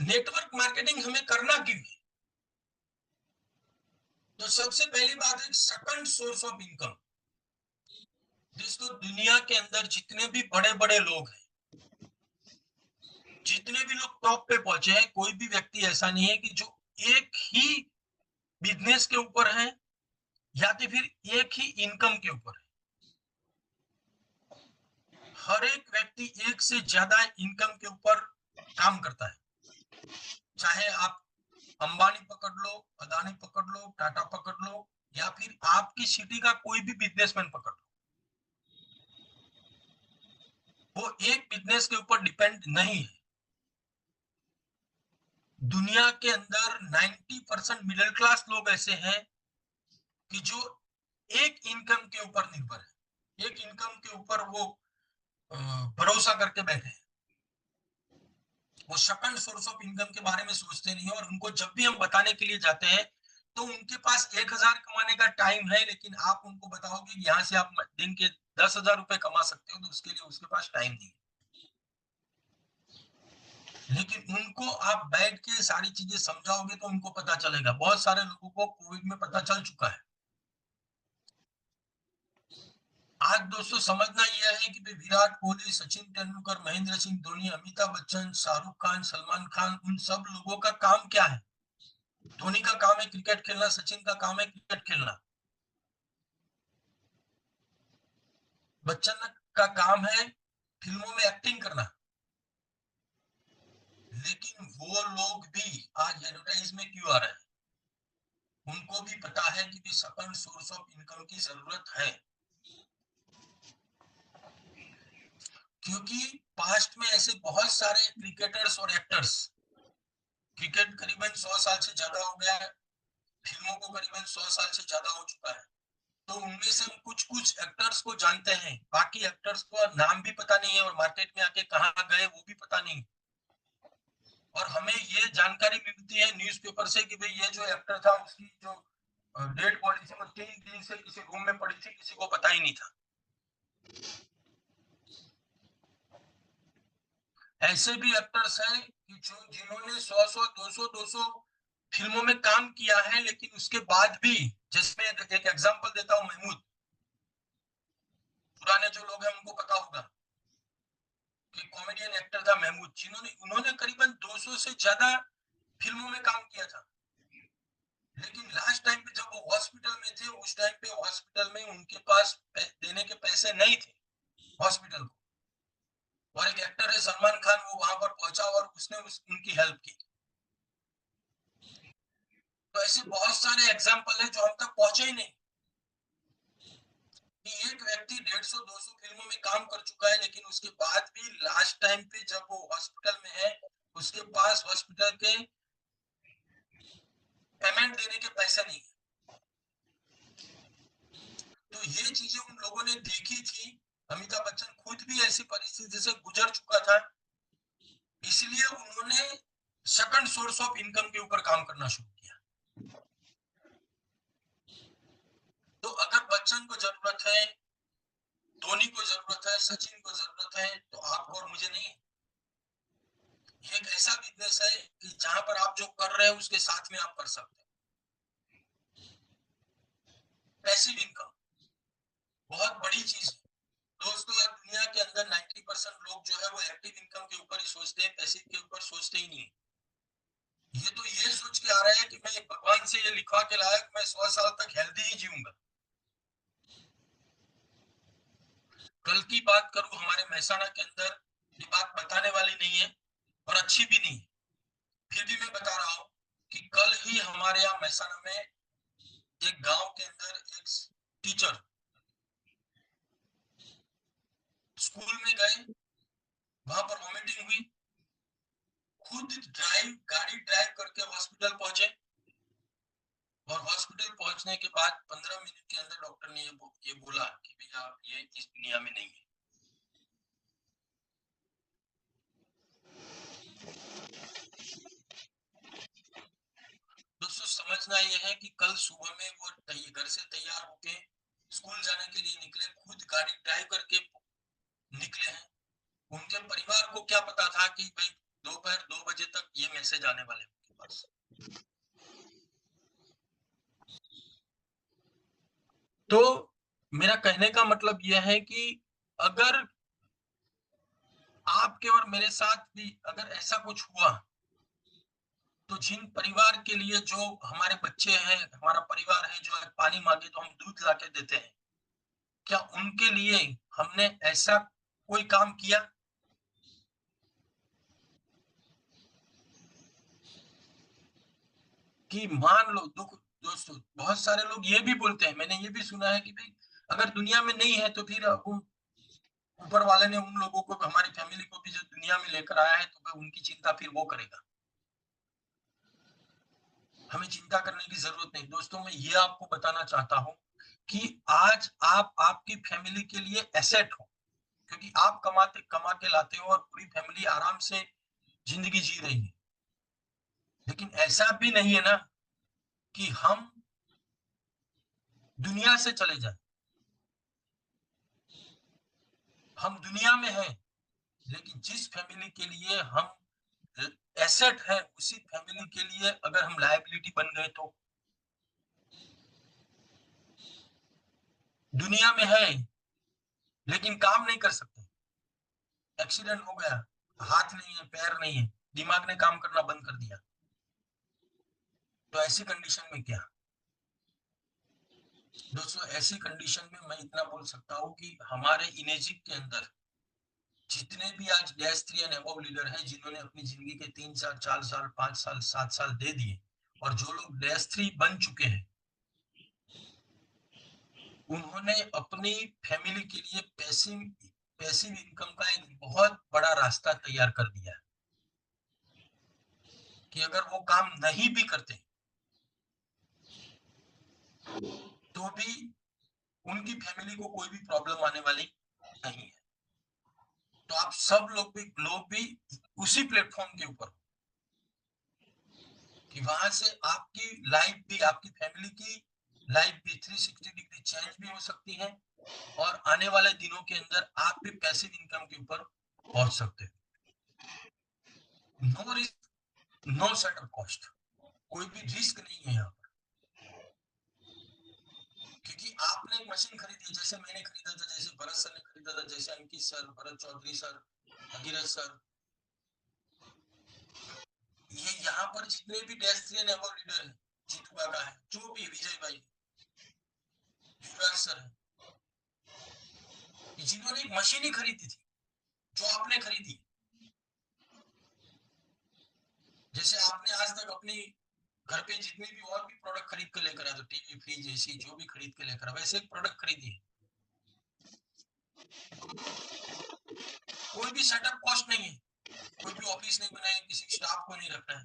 Network marketing हमें करना क्यों है? तो सबसे पहली बात है सेकंड सोर्स ऑफ इनकम। दोस्तों, दुनिया के अंदर जितने भी बड़े बड़े लोग हैं, जितने भी लोग टॉप पे पहुंचे हैं, कोई भी व्यक्ति ऐसा नहीं है कि जो एक ही बिजनेस के ऊपर है या तो फिर एक ही इनकम के ऊपर है। हर एक व्यक्ति एक से ज्यादा इनकम के ऊपर काम करता है। चाहे आप अंबानी पकड़ लो, अदानी पकड़ लो, टाटा पकड़ लो, या फिर आपकी सिटी का कोई भी बिजनेसमैन पकड़ लो, वो एक बिजनेस के ऊपर डिपेंड नहीं है। दुनिया के अंदर 90% मिडिल क्लास लोग ऐसे हैं कि जो एक इनकम के ऊपर निर्भर है, एक इनकम के ऊपर वो भरोसा करके बैठे हैं। वो सेकंड सोर्स ऑफ इनकम के बारे में सोचते नहीं है, और उनको जब भी हम बताने के लिए जाते हैं तो उनके पास 1000 कमाने का टाइम है, लेकिन आप उनको बताओगे यहाँ से आप दिन के 10,000 रुपए कमा सकते हो, तो उसके लिए उसके पास टाइम नहीं है। लेकिन उनको आप बैठ के सारी चीजें समझाओगे तो उनको पता चलेगा। बहुत सारे लोगों को कोविड में पता चल चुका है। आज दोस्तों समझना यह है कि विराट कोहली, सचिन तेंदुलकर, महेंद्र सिंह धोनी, अमिताभ बच्चन, शाहरुख खान, सलमान खान, उन सब लोगों का काम क्या है? धोनी का काम है क्रिकेट खेलना, सचिन का काम है क्रिकेट खेलना, बच्चन का काम है फिल्मों में एक्टिंग करना। लेकिन वो लोग भी आज एडवर्टाइज में क्यों आ रहे हैं? उनको भी पता है कि सेकंड सोर्स ऑफ इनकम की जरूरत है। क्योंकि पास्ट में ऐसे बहुत सारे क्रिकेटर्स और एक्टर्स, क्रिकेट करीबन 100 साल से ज्यादा हो गया है, फिल्मों को करीबन 100 साल से ज्यादा हो चुका है। तो उनमें से हम कुछ कुछ एक्टर्स को जानते हैं, बाकी एक्टर्स को नाम भी पता नहीं है, और मार्केट में आके कहाँ गए वो भी पता नहीं। और हमें ये जानकारी मिलती है न्यूज़पेपर से कि भाई ये जो एक्टर था उसकी जो डेड बॉडी थी वो 3 दिन से किसी रूम में पड़ी थी, किसी को पता ही नहीं था। ऐसे भी एक्टर्स हैं कि जो जिन्होंने 100 200 फिल्मों में काम किया है, लेकिन उसके बाद भी, जिसमें एक एग्जांपल देता हूं, महमूद। पुराने जो लोग हैं उनको पता होगा कि कॉमेडियन एक्टर था महमूद, जिन्होंने उन्होंने करीबन 200 से ज्यादा फिल्मों में काम किया था। लेकिन लास्ट टाइम पे जब वो हॉस्पिटल में थे, उस टाइम पे हॉस्पिटल में उनके पास देने के पैसे नहीं थे हॉस्पिटल को। और एक एक्टर है सलमान खान, वो वहां पर पहुंचा और उसने उनकी हेल्प की। तो ऐसे बहुत सारे एग्जाम्पल है जो हम तक पहुंचे ही नहीं, कि एक व्यक्ति 150-200 फिल्मों में काम कर चुका है, लेकिन उसके बाद भी लास्ट टाइम पे जब वो हॉस्पिटल में है, उसके पास हॉस्पिटल के पेमेंट देने के पैसे नहीं है। तो ये चीजें उन लोगों ने देखी थी। अमिताभ बच्चन खुद भी ऐसी परिस्थिति से गुजर चुका था, इसलिए उन्होंने सेकंड सोर्स ऑफ इनकम के ऊपर काम करना शुरू किया। तो अगर बच्चन को जरूरत है, धोनी को जरूरत है, सचिन को जरूरत है, तो आपको और मुझे नहीं। ये एक ऐसा बिजनेस है कि जहां पर आप जो कर रहे हैं उसके साथ में आप कर सकते हैं। पैसिव इनकम बहुत बड़ी चीज है दोस्तों। आज दुनिया के अंदर 90% लोग जो है वो एक्टिव इनकम के ऊपर ही सोचते हैं, पैसिव के ऊपर सोचते ही नहीं। ये तो ये सोच के आ रहे हैं कि मैं भगवान से ये लिखवा के लाया कि मैं 100 साल तक हेल्दी ही जीऊंगा। कल की बात करूं, हमारे मेहसाणा के अंदर ये बात बताने वाली नहीं है और अच्छी भी नहीं, फिर भी मैं बता रहा हूं कि कल ही हमारे यहाँ मेहसाणा में एक गांव के अंदर एक टीचर स्कूल में गए, वहां पर वॉमिटिंग हुई, खुद गाड़ी ड्राइव करके हॉस्पिटल पहुंचे, और हॉस्पिटल पहुंचने के बाद 15 मिनट के अंदर डॉक्टर ने ये बोला कि भैया ये इस दुनिया में नहीं है। दोस्तों समझना यह है कि कल सुबह में वो घर से तैयार होके स्कूल जाने के लिए निकले, खुद गाड़ी ड्राइव करके निकले हैं। उनके परिवार को क्या पता था कि भाई दोपहर 2 बजे तक ये मैसेज आने वाले हैं उनके पास। तो मेरा कहने का मतलब यह है कि अगर आपके और मेरे साथ भी अगर ऐसा कुछ हुआ, तो जिन परिवार के लिए जो हमारे बच्चे हैं, हमारा परिवार है, जो पानी मांगे तो हम दूध ला के देते हैं, क्या उनके लिए हमने ऐसा कोई काम किया? कि मान लो दुख, दोस्तों बहुत सारे लोग ये भी बोलते हैं, मैंने ये भी सुना है कि भाई अगर दुनिया में नहीं है तो फिर ऊपर वाले ने उन लोगों को, हमारी फैमिली को भी जो दुनिया में लेकर आया है, तो उनकी चिंता फिर वो करेगा। हमें चिंता करने की जरूरत नहीं। दोस्तों मैं ये आपको बताना चाहता हूँ कि आज आप आपकी फैमिली के लिए एसेट हो, क्योंकि आप कमा के लाते हो और पूरी फैमिली आराम से जिंदगी जी रही है। लेकिन ऐसा भी नहीं है ना कि हम दुनिया से चले जाए। हम दुनिया में हैं, लेकिन जिस फैमिली के लिए हम एसेट है, उसी फैमिली के लिए अगर हम लायबिलिटी बन गए तो दुनिया में है लेकिन काम नहीं कर सकते। एक्सीडेंट हो गया, हाथ नहीं है, पैर नहीं है, दिमाग ने काम करना बंद कर दिया, तो ऐसी कंडीशन में क्या? दोस्तों ऐसी कंडीशन में मैं इतना बोल सकता हूँ कि हमारे इनेजिक के अंदर जितने भी आज डैश 3 एंड अबव लीडर हैं, जिन्होंने अपनी जिंदगी के 3 साल 4 साल 5 साल 7 साल दे दिए, और जो लोग डैश 3 बन चुके हैं, उन्होंने अपनी फैमिली के लिए पैसिव पैसिव इनकम का एक बहुत बड़ा रास्ता तैयार कर दिया है कि अगर वो काम नहीं भी करते तो भी उनकी फैमिली को कोई भी प्रॉब्लम आने वाली नहीं है। तो आप सब लोग भी उसी प्लेटफॉर्म के ऊपर कि वहां से आपकी लाइफ भी, आपकी फैमिली की लाइफ भी 360 डिग्री चेंज भी हो सकती है, और आने वाले दिनों के अंदर आप भी पैसिव इनकम के ऊपर पहुंच सकते हो। No risk, no setup cost, कोई भी रिस्क नहीं है यहाँ पर। क्योंकि आपने एक मशीन खरीदी, जैसे मैंने खरीदा था, जैसे भरत सर ने खरीदा था, जैसे Ankit sir, Bharat Chaudhary sir, Bhagirath sir, ये यहाँ पर जितने भी डेस्टियन अवार्ड लीडर है, जीतू काका है, जो भी विजय भाई, युवराज सर है, जिन्होंने एक मशीन ही खरीदी थी जो आपने खरीदी। जैसे आपने आज तक अपनी घर पे जितने भी और भी प्रोडक्ट खरीद के लेकर आए, तो टीवी फ्रिज एसी जो भी खरीद के लेकर आए, वैसे एक प्रोडक्ट खरीदी है। कोई भी सेटअप कॉस्ट नहीं है, कोई भी ऑफिस नहीं बनाए, किसी स्टाफ को नहीं रखना है,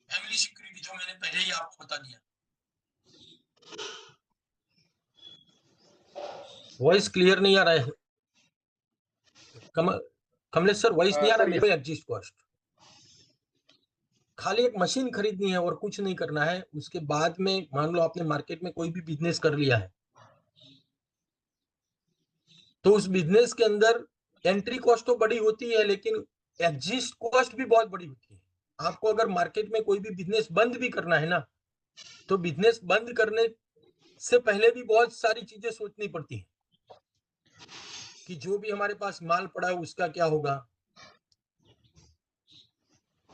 फैमिली सिक्योरिटी जो मैंने पहले ही आपको बता दिया। वॉइस क्लियर नहीं आ रहा है कमलेश सर, वॉइस नहीं आ रहा है मेरे। एग्जिस्ट कॉस्ट खाली एक मशीन खरीदनी है और कुछ नहीं करना है। उसके बाद में मान लो आपने मार्केट में कोई भी बिजनेस कर लिया है, तो उस बिजनेस के अंदर एंट्री कॉस्ट तो बड़ी होती है, लेकिन एग्जिस्ट कॉस्ट भी बहुत बड़ी होती है। आपको अगर मार्केट में कोई भी बिजनेस बंद भी करना है ना, तो बिजनेस बंद करने से पहले भी बहुत सारी चीजें सोचनी पड़ती है कि जो भी हमारे पास माल पड़ा है उसका क्या होगा,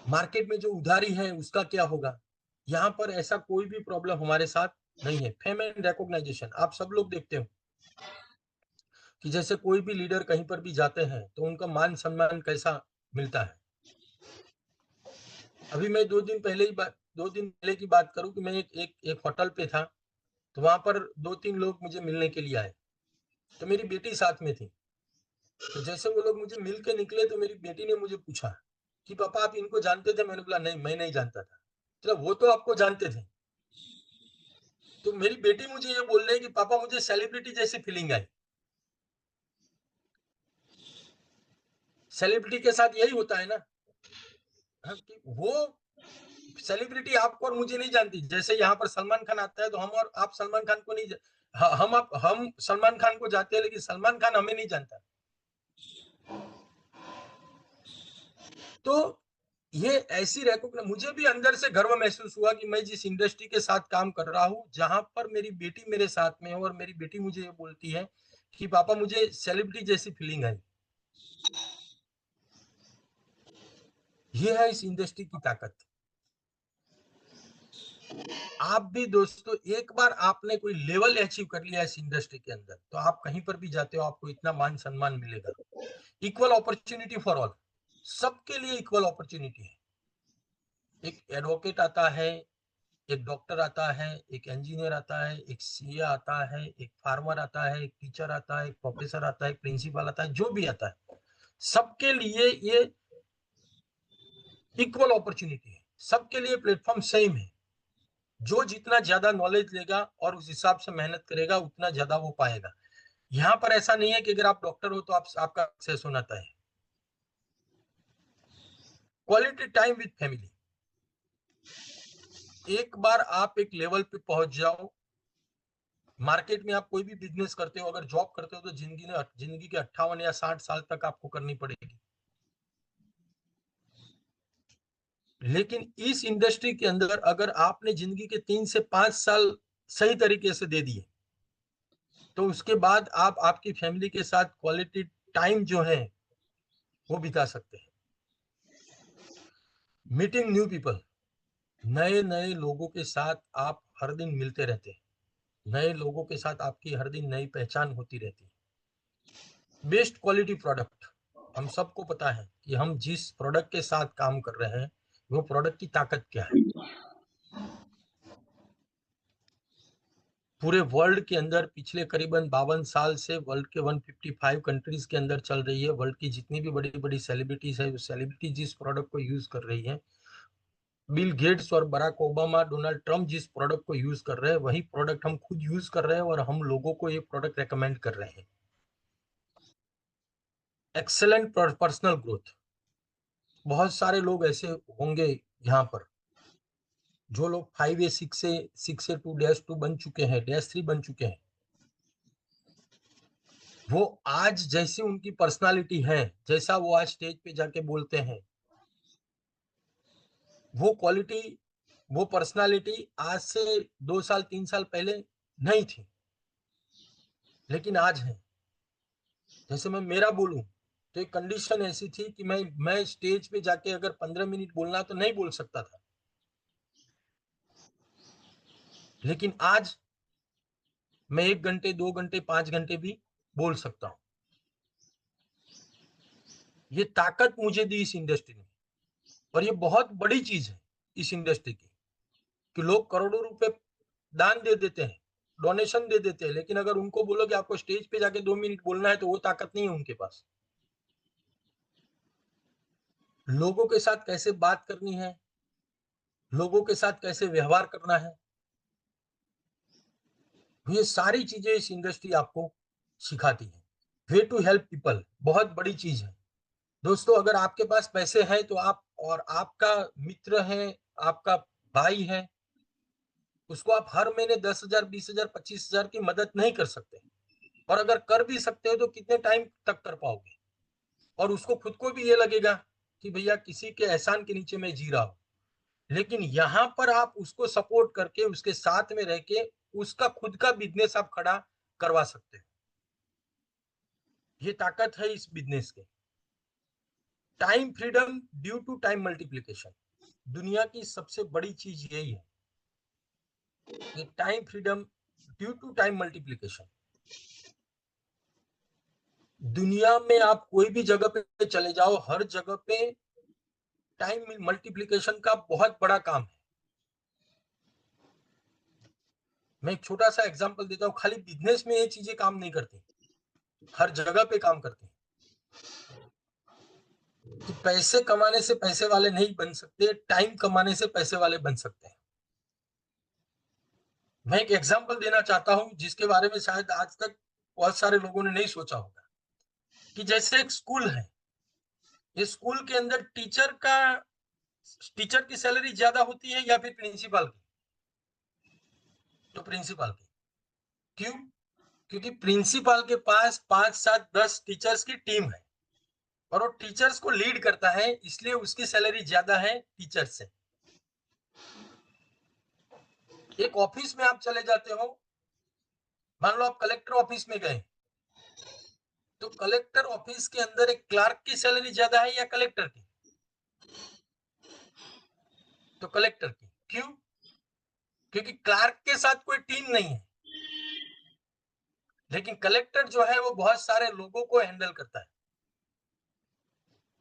मार्केट में जो उधारी है उसका क्या होगा। यहाँ पर ऐसा कोई भी प्रॉब्लम हमारे साथ नहीं है। फेम एंड रिकॉग्नाइजेशन आप सब लोग देखते हो कि जैसे कोई भी लीडर कहीं पर भी जाते हैं तो उनका मान सम्मान कैसा मिलता है। अभी मैं 2 दिन पहले की बात करूं कि मैं एक होटल पे था, तो वहां पर 2-3 लोग मुझे मिलने के लिए आए, तो मेरी बेटी साथ में थी। तो जैसे वो लोग मुझे मिल के निकले, तो मेरी बेटी ने मुझे पूछा कि पापा आप इनको जानते थे? मैंने बोला नहीं, मैं नहीं जानता था। तो वो तो आपको जानते थे। तो मेरी बेटी मुझे ये बोल रही है कि पापा मुझे सेलिब्रिटी जैसी फीलिंग आई। सेलिब्रिटी के साथ यही होता है ना, कि वो सेलिब्रिटी आपको और मुझे नहीं जानती। जैसे यहाँ पर सलमान खान आता है तो हम और आप सलमान खान को नहीं, हम सलमान खान को जानते हैं, लेकिन सलमान खान हमें नहीं जानता। तो ये ऐसी रिकॉग्निशन, मुझे भी अंदर से गर्व महसूस हुआ कि मैं जिस इंडस्ट्री के साथ काम कर रहा हूँ, जहां पर मेरी बेटी मेरे साथ में है और मेरी बेटी मुझे ये बोलती है कि पापा मुझे सेलिब्रिटी जैसी फीलिंग आई। ये है इस इंडस्ट्री की ताकत। आप भी दोस्तों, एक बार आपने कोई लेवल अचीव कर लिया इस इंडस्ट्री के अंदर, तो आप कहीं पर भी जाते हो आपको इतना मान सम्मान मिलेगा। इक्वल अपॉर्चुनिटी फॉर ऑल, सबके लिए इक्वल अपॉर्चुनिटी है। एक एडवोकेट आता है, एक डॉक्टर आता है, एक इंजीनियर आता है, एक सीए आता है, एक फार्मर आता है, एक टीचर आता है, एक प्रोफेसर आता है, एक प्रिंसिपल आता है, जो भी आता है, सबके लिए ये इक्वल अपॉर्चुनिटी है। सबके लिए प्लेटफॉर्म सेम है। जो जितना ज्यादा नॉलेज लेगा और उस हिसाब से मेहनत करेगा, उतना ज्यादा वो पाएगा। यहाँ पर ऐसा नहीं है कि अगर आप डॉक्टर हो तो आपका सक्सेस होना तय है। क्वालिटी टाइम विद फैमिली, एक बार आप एक लेवल पे पहुंच जाओ, मार्केट में आप कोई भी बिजनेस करते हो, अगर जॉब करते हो तो जिंदगी के 58 या 60 साल तक आपको करनी पड़ेगी। लेकिन इस इंडस्ट्री के अंदर अगर आपने जिंदगी के 3 से 5 साल सही तरीके से दे दिए, तो उसके बाद आप आपकी फैमिली के साथ क्वालिटी टाइम जो है वो बिता सकते हैं। मीटिंग न्यू पीपल, नए नए लोगों के साथ आप हर दिन मिलते रहते हैं। नए लोगों के साथ आपकी हर दिन नई पहचान होती रहती है। बेस्ट क्वालिटी प्रोडक्ट, हम सबको पता है कि हम जिस प्रोडक्ट के साथ काम कर रहे हैं वो प्रोडक्ट की ताकत क्या है। पूरे वर्ल्ड के अंदर पिछले करीबन 52 साल से वर्ल्ड के 155 कंट्रीज के अंदर चल रही है। वर्ल्ड की जितनी भी बड़ी बड़ी सेलिब्रिटीज है, वो सेलिब्रिटी जिस प्रोडक्ट को यूज कर रही है, बिल गेट्स और बराक ओबामा, डोनाल्ड ट्रंप जिस प्रोडक्ट को यूज कर रहे हैं, वही प्रोडक्ट हम खुद यूज कर रहे हैं और हम लोगों को ये प्रोडक्ट रेकमेंड कर रहे हैं। एक्सेलेंट पर्सनल ग्रोथ, बहुत सारे लोग ऐसे होंगे यहाँ पर जो लोग 5A 6A 2-2 बन चुके हैं, -3 बन चुके हैं। वो आज जैसी उनकी पर्सनालिटी है, जैसा वो आज स्टेज पे जाके बोलते हैं, वो क्वालिटी, वो पर्सनालिटी आज से 2 साल 3 साल पहले नहीं थी, लेकिन आज है। जैसे मैं मेरा बोलूं तो एक कंडीशन ऐसी थी कि मैं स्टेज पे जाके अगर 15 मिनट बोलना तो नहीं बोल सकता था, लेकिन आज मैं 1 घंटे 2 घंटे 5 घंटे भी बोल सकता हूँ। ये ताकत मुझे दी इस इंडस्ट्री ने, और ये बहुत बड़ी चीज है इस इंडस्ट्री की, कि लोग करोड़ों रुपए दान दे देते हैं, डोनेशन दे देते हैं, लेकिन अगर उनको बोलो कि आपको स्टेज पे जाके 2 मिनट बोलना है, तो वो ताकत नहीं है उनके पास। लोगों के साथ कैसे बात करनी है, लोगों के साथ कैसे व्यवहार करना है, ये सारी चीजें इस इंडस्ट्री आपको सिखाती है। वे टू हेल्प पीपल बहुत बड़ी चीज है दोस्तों। अगर आपके पास पैसे हैं तो आप, और आपका मित्र है, आपका भाई है, उसको आप हर महीने 10,000 20,000 25,000 की मदद नहीं कर सकते, और अगर कर भी सकते हो तो कितने टाइम तक कर पाओगे। और उसको खुद को भी ये लगेगा कि भैया किसी के एहसान के नीचे मैं जी रहा हूं। लेकिन यहाँ पर आप उसको सपोर्ट करके, उसके साथ में रह के, उसका खुद का बिजनेस आप खड़ा करवा सकते हो। ये ताकत है इस बिजनेस के। Time freedom due to time multiplication, दुनिया की सबसे बड़ी चीज यही है, ये time freedom due to time multiplication. दुनिया में आप कोई भी जगह पे चले जाओ, हर जगह पे टाइम मल्टीप्लीकेशन का बहुत बड़ा काम है। मैं एक छोटा सा एग्जांपल देता हूँ, खाली बिजनेस में ये चीजें काम नहीं करती, हर जगह पे काम करती है। कि पैसे कमाने से पैसे वाले नहीं बन सकते, टाइम कमाने से पैसे वाले बन सकते हैं। मैं एक एग्जांपल देना चाहता हूं जिसके बारे में शायद आज तक बहुत सारे लोगों ने नहीं सोचा होगा। कि जैसे एक स्कूल है, इस स्कूल के अंदर टीचर की सैलरी ज्यादा होती है या फिर प्रिंसिपल की? तो प्रिंसिपल की। क्यों? क्योंकि प्रिंसिपल के पास 5 7 10 टीचर्स की टीम है, और वो टीचर्स को लीड करता है, इसलिए उसकी सैलरी ज्यादा है टीचर से। एक ऑफिस में आप चले जाते हो, मान लो आप कलेक्टर ऑफिस में गए, तो कलेक्टर ऑफिस के अंदर एक क्लार्क की सैलरी ज्यादा है या कलेक्टर की? तो कलेक्टर की। क्यों? क्योंकि क्लार्क के साथ कोई टीम नहीं है, लेकिन कलेक्टर जो है वो बहुत सारे लोगों को हैंडल करता है।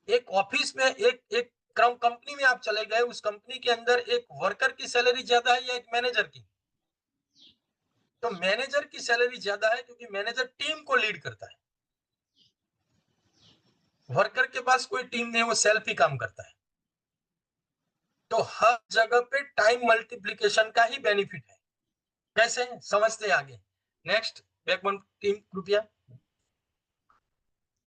एक ऑफिस में एक कंपनी में आप चले गए, उस कंपनी के अंदर एक वर्कर की सैलरी ज्यादा है या एक मैनेजर की? तो मैनेजर की सैलरी ज्यादा है, क्योंकि मैनेजर टीम को लीड करता है। वर्कर के पास कोई टीम नहीं, वो सेल्फ ही काम करता है। तो हर जगह पे टाइम मल्टीप्लिकेशन का ही बेनिफिट है। कैसे समझते हैं आगे? नेक्स्ट, बैकबोन टीम कृपया।